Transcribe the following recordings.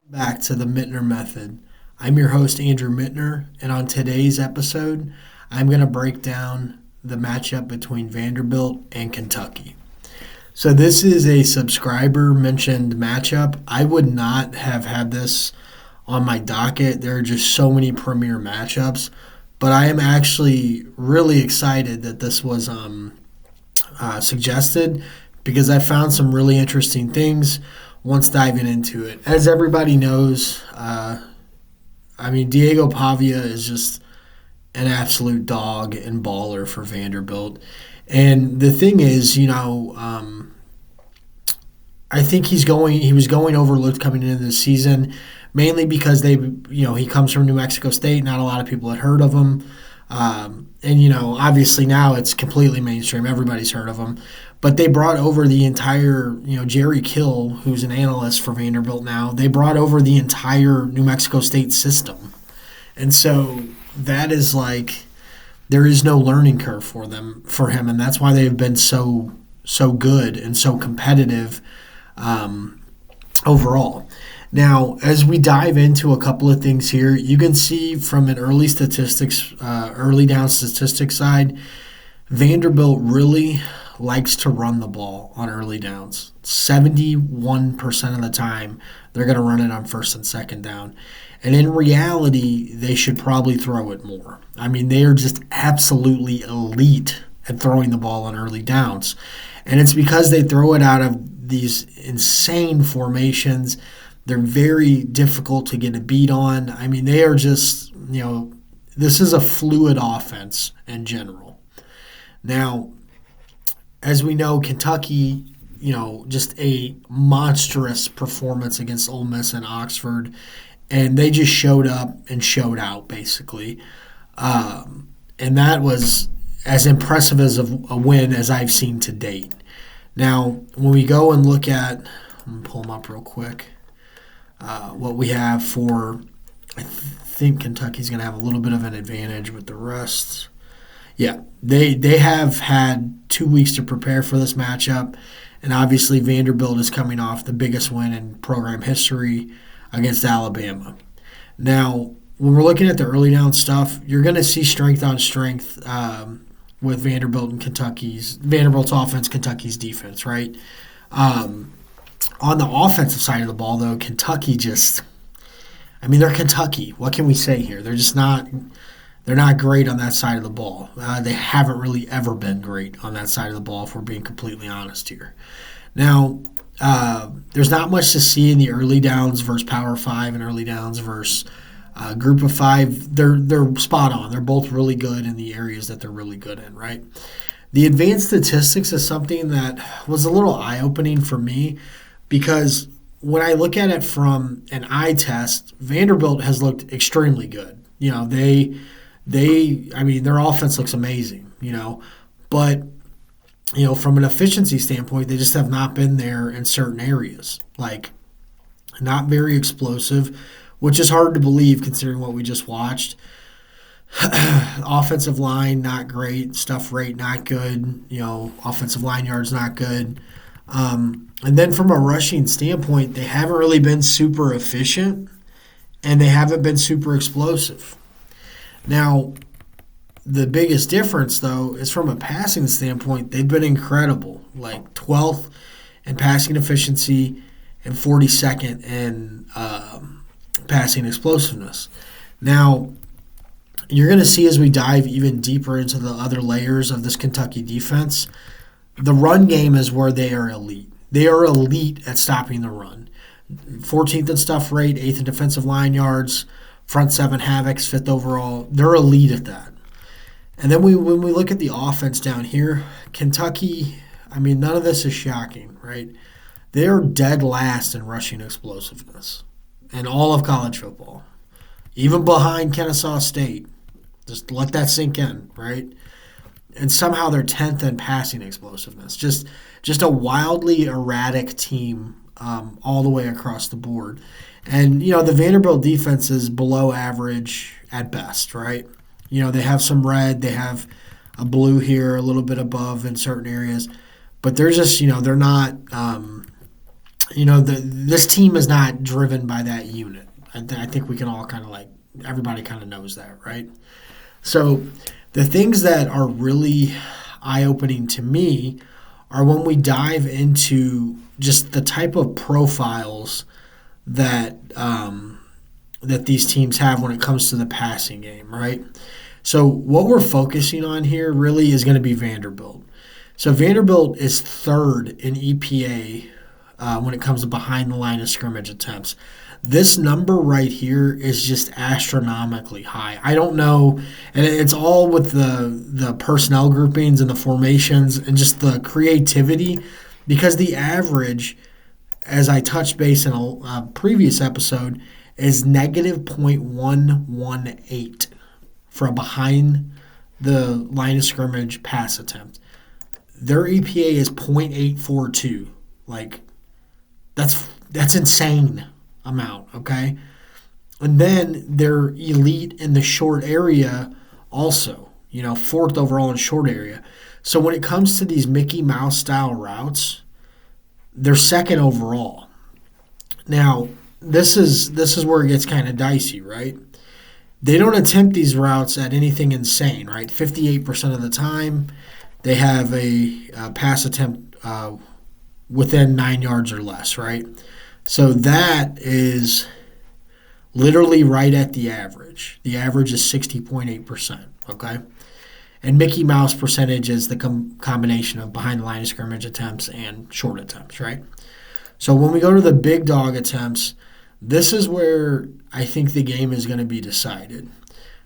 Back to the Mintner method. I'm your host, Andrew Mintner, and on today's episode, I'm going to break down the matchup between Vanderbilt and Kentucky. So, this is a subscriber mentioned matchup. I would not have had this on my docket. There are just so many premier matchups, but I am actually really excited that this was suggested because I found some really interesting things once diving into it. As everybody knows, Diego Pavia is just an absolute dog and baller for Vanderbilt. And the thing is, I think he was going overlooked coming into the season, mainly because he comes from New Mexico State. Not a lot of people had heard of him. Obviously now it's completely mainstream. Everybody's heard of him. But they brought over the entire, Jerry Kill, who's an analyst for Vanderbilt now, they brought over the entire New Mexico State system. And so that is like, there is no learning curve for him. And that's why they've been so good and so competitive overall. Now, as we dive into a couple of things here, you can see from an early down statistics side, Vanderbilt really likes to run the ball on early downs. 71% of the time, they're going to run it on first and second down. And in reality, they should probably throw it more. They are just absolutely elite at throwing the ball on early downs. And it's because they throw it out of these insane formations. They're very difficult to get a beat on. They are just, this is a fluid offense in general. Now, as we know, Kentucky, just a monstrous performance against Ole Miss and Oxford, and they just showed up and showed out, basically. And that was as impressive as a win as I've seen to date. Now, when we go and look at, I'm going to pull them up real quick, what we have for, I think Kentucky's going to have a little bit of an advantage with the rest. Yeah, they have had 2 weeks to prepare for this matchup, and obviously Vanderbilt is coming off the biggest win in program history against Alabama. Now, when we're looking at the early down stuff, you're going to see strength on strength with Vanderbilt's offense, Kentucky's defense, right? On the offensive side of the ball, though, Kentucky they're Kentucky. What can we say here? They're not great on that side of the ball. They haven't really ever been great on that side of the ball, if we're being completely honest here. Now, there's not much to see in the early downs versus Power 5 and early downs versus Group of 5. They're spot on. They're both really good in the areas that they're really good in, right? The advanced statistics is something that was a little eye-opening for me because when I look at it from an eye test, Vanderbilt has looked extremely good. Their offense looks amazing, but, from an efficiency standpoint, they just have not been there in certain areas, like not very explosive, which is hard to believe considering what we just watched. Offensive line, not great. Stuff rate, not good. Offensive line yards, not good. And then from a rushing standpoint, they haven't really been super efficient, and they haven't been super explosive. Now, the biggest difference, though, is from a passing standpoint, they've been incredible. Like 12th in passing efficiency and 42nd in passing explosiveness. Now, you're going to see as we dive even deeper into the other layers of this Kentucky defense, the run game is where they are elite. They are elite at stopping the run. 14th in stuff rate, 8th in defensive line yards, front 7 havocs, 5th overall. They're elite at that. And then when we look at the offense down here, Kentucky, none of this is shocking, right? They're dead last in rushing explosiveness in all of college football, even behind Kennesaw State. Just let that sink in, right? And somehow they're 10th in passing explosiveness. Just a wildly erratic team all the way across the board. And, the Vanderbilt defense is below average at best, right? They have some red, they have a blue here, a little bit above in certain areas. But they're just, they're not this team is not driven by that unit. I think we can all kind of everybody kind of knows that, right? So the things that are really eye-opening to me are when we dive into just the type of profiles that that these teams have when it comes to the passing game, right? So what we're focusing on here really is going to be Vanderbilt. So Vanderbilt is third in EPA when it comes to behind the line of scrimmage attempts. This number right here is just astronomically high. I don't know, and it's all with the personnel groupings and the formations and just the creativity, because the average, as I touched base in a previous episode, is negative 0.118 for a behind the line of scrimmage pass attempt. Their EPA is 0.842. That's insane amount, okay? And then they're elite in the short area also, fourth overall in short area. So when it comes to these Mickey Mouse style routes, they're second overall. Now, this is where it gets kind of dicey, right? They don't attempt these routes at anything insane, right? 58% of the time, they have a pass attempt within 9 yards or less, right? So that is literally right at the average. The average is 60.8%, okay? And Mickey Mouse percentage is the combination of behind the line of scrimmage attempts and short attempts, right? So when we go to the big dog attempts, this is where I think the game is going to be decided,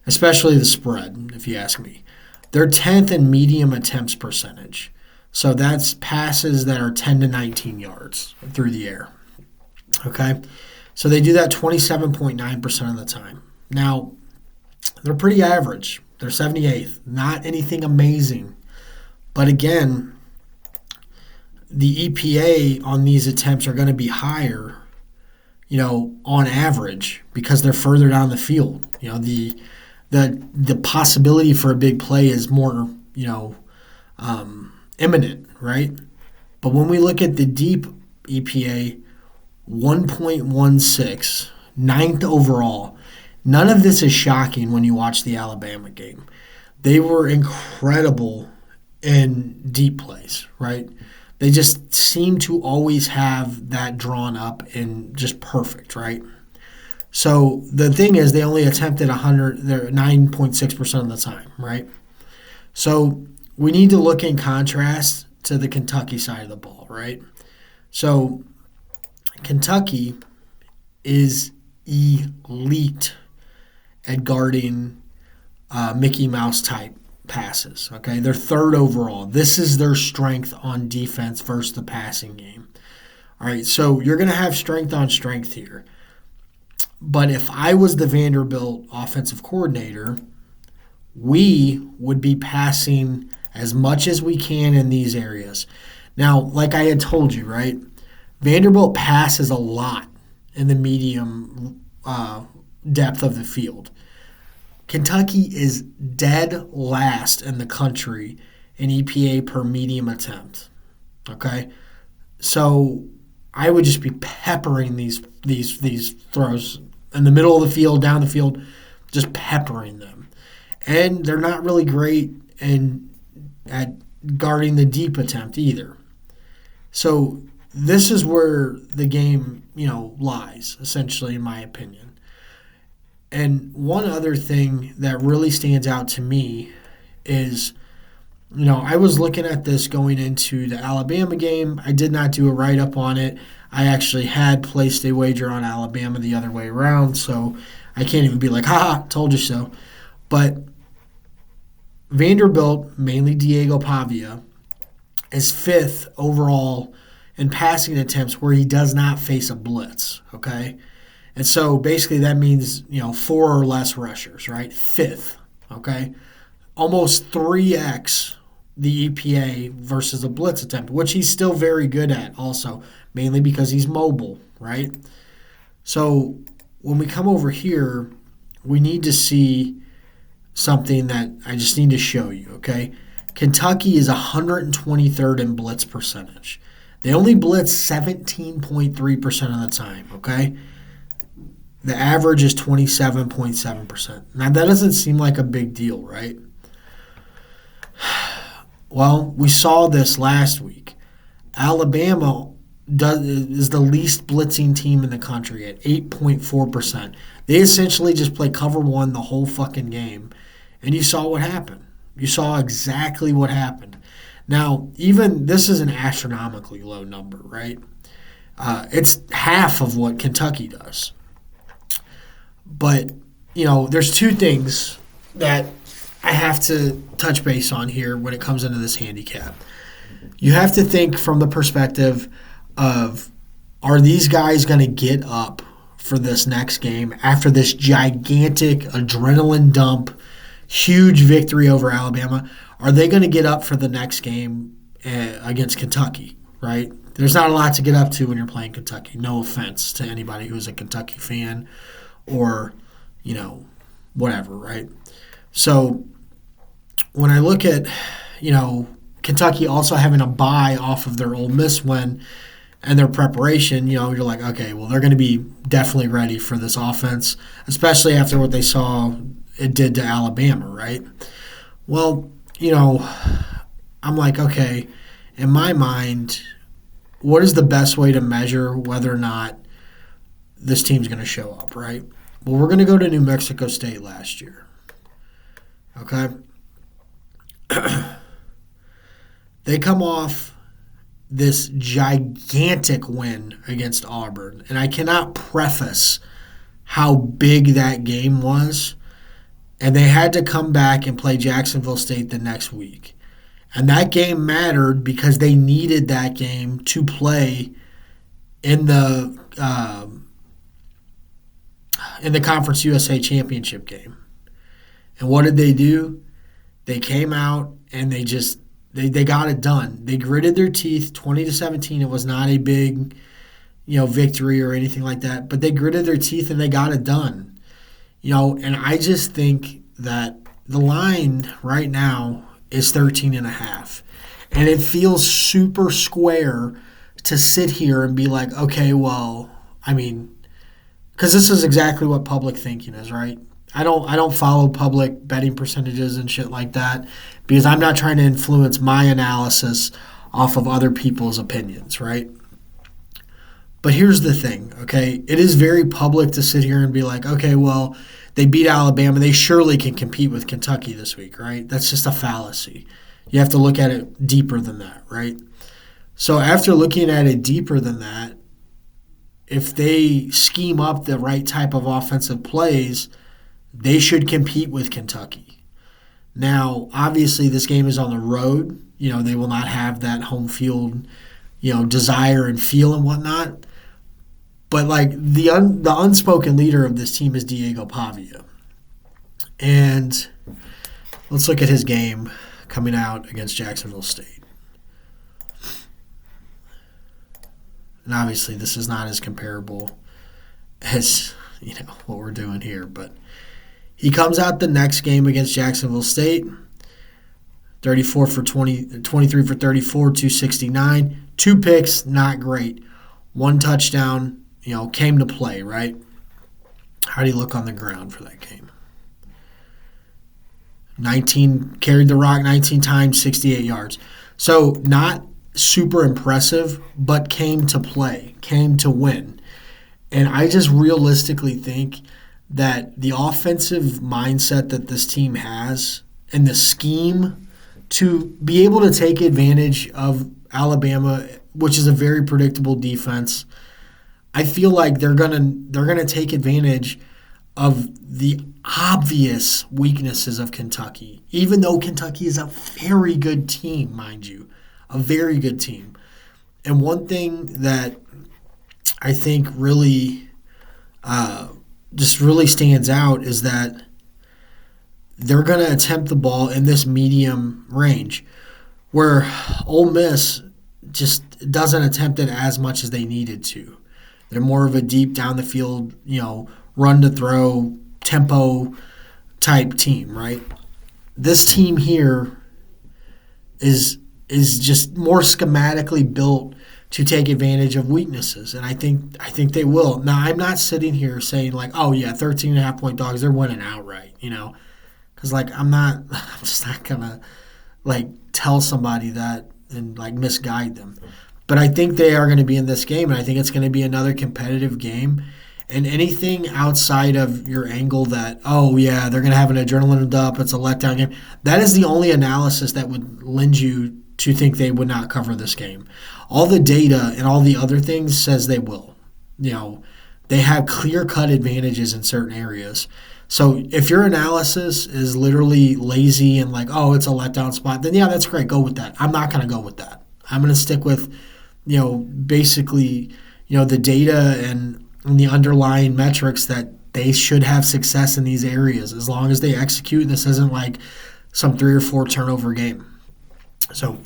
especially the spread, if you ask me. They're 10th in medium attempts percentage. So that's passes that are 10 to 19 yards through the air. Okay? So they do that 27.9% of the time. Now, they're pretty average. They're 78th. Not anything amazing. But again, the EPA on these attempts are going to be higher, on average, because they're further down the field. The possibility for a big play is more, imminent, right? But when we look at the deep EPA, 1.16, ninth overall. None of this is shocking when you watch the Alabama game. They were incredible in deep plays, right? They just seem to always have that drawn up and just perfect, right? So the thing is, they only attempted 9.6% of the time, right? So we need to look in contrast to the Kentucky side of the ball, right? So Kentucky is elite at guarding Mickey Mouse type passes. Okay, they're third overall. This is their strength on defense versus the passing game. All right, so you're going to have strength on strength here. But if I was the Vanderbilt offensive coordinator, we would be passing as much as we can in these areas. Now, like I had told you, right? Vanderbilt passes a lot in the medium depth of the field. Kentucky is dead last in the country in EPA per medium attempt. Okay, so I would just be peppering these throws in the middle of the field, down the field, just peppering them. And they're not really great at guarding the deep attempt either. So this is where the game, lies, essentially, in my opinion. And one other thing that really stands out to me is, I was looking at this going into the Alabama game. I did not do a write-up on it. I actually had placed a wager on Alabama the other way around, so I can't even be like, haha, told you so. But Vanderbilt, mainly Diego Pavia, is fifth overall in passing attempts where he does not face a blitz, okay? And so basically that means, 4 or less rushers, right? Fifth, okay? Almost 3x the EPA versus a blitz attempt, which he's still very good at also, mainly because he's mobile, right? So when we come over here, we need to see something that I just need to show you, okay? Kentucky is 123rd in blitz percentage. They only blitz 17.3% of the time, okay? The average is 27.7%. Now, that doesn't seem like a big deal, right? Well, we saw this last week. Alabama is the least blitzing team in the country at 8.4%. They essentially just play cover one the whole fucking game. And you saw what happened. You saw exactly what happened. Now, even this is an astronomically low number, right? It's half of what Kentucky does. But, there's two things that I have to touch base on here when it comes into this handicap. You have to think from the perspective of, are these guys going to get up for this next game after this gigantic adrenaline dump, huge victory over Alabama? Are they going to get up for the next game against Kentucky, right? There's not a lot to get up to when you're playing Kentucky. No offense to anybody who's a Kentucky fan or, whatever, right? So when I look at, Kentucky also having a bye off of their Ole Miss win and their preparation, you're like, okay, well, they're going to be definitely ready for this offense, especially after what they saw it did to Alabama, right? Well, I'm like, okay, in my mind, what is the best way to measure whether or not this team's going to show up, right? Well, we're going to go to New Mexico State last year, okay? They come off this gigantic win against Auburn, and I cannot preface how big that game was, and they had to come back and play Jacksonville State the next week. And that game mattered because they needed that game to play in the Conference USA Championship game. And what did they do? They came out and they got it done. They gritted their teeth, 20-17. It was not a big, victory or anything like that, but they gritted their teeth and they got it done. And I just think that the line right now is 13.5. And it feels super square to sit here and be like, okay, well, because this is exactly what public thinking is, right? I don't follow public betting percentages and shit like that because I'm not trying to influence my analysis off of other people's opinions, right? But here's the thing, okay? It is very public to sit here and be like, okay, well, they beat Alabama. They surely can compete with Kentucky this week, right? That's just a fallacy. You have to look at it deeper than that, right? So after looking at it deeper than that, if they scheme up the right type of offensive plays, they should compete with Kentucky. Now, obviously, this game is on the road. They will not have that home field, desire and feel and whatnot. But, the unspoken leader of this team is Diego Pavia. And let's look at his game coming out against Jacksonville State. And obviously, this is not as comparable as, what we're doing here. But he comes out the next game against Jacksonville State, 23 for 34, 269. 2 picks, not great. 1 touchdown, came to play, right? How do you look on the ground for that game? 19, carried the rock 19 times, 68 yards. So not super impressive, but came to play, came to win. And I just realistically think that the offensive mindset that this team has and the scheme to be able to take advantage of Alabama, which is a very predictable defense, I feel like they're gonna take advantage of the obvious weaknesses of Kentucky, even though Kentucky is a very good team, mind you, a very good team. And one thing that I think really just really stands out is that they're going to attempt the ball in this medium range where Ole Miss just doesn't attempt it as much as they needed to. They're more of a deep down the field, run to throw, tempo type team, right? This team here is just more schematically built to take advantage of weaknesses, and I think they will. Now, I'm not sitting here saying like, oh yeah, 13 and a half point dogs, they're winning outright, because like I'm just not gonna like tell somebody that and like misguide them. But I think they are going to be in this game, and I think it's going to be another competitive game. And anything outside of your angle that, oh yeah, they're going to have an adrenaline dump, it's a letdown game, that is the only analysis that would lend you to think they would not cover this game. All the data and all the other things says they will. They have clear-cut advantages in certain areas. So if your analysis is literally lazy and like, oh, it's a letdown spot, then yeah, that's great. Go with that. I'm not going to go with that. I'm going to stick with, basically, the data and the underlying metrics that they should have success in these areas as long as they execute. And this isn't like some 3 or 4 turnover game. So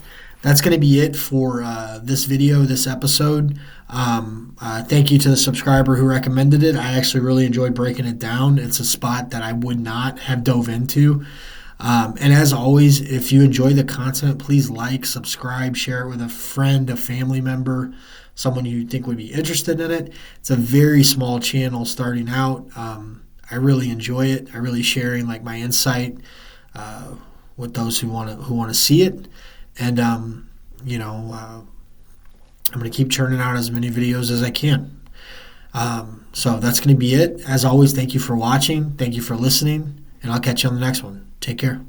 that's going to be it for this video, this episode. Thank you to the subscriber who recommended it. I actually really enjoyed breaking it down. It's a spot that I would not have dove into. And as always, if you enjoy the content, please like, subscribe, share it with a friend, a family member, someone you think would be interested in it. It's a very small channel starting out. I really enjoy it. I really sharing like my insight with those who want to see it. And I'm going to keep churning out as many videos as I can. So that's going to be it. As always, thank you for watching. Thank you for listening. And I'll catch you on the next one. Take care.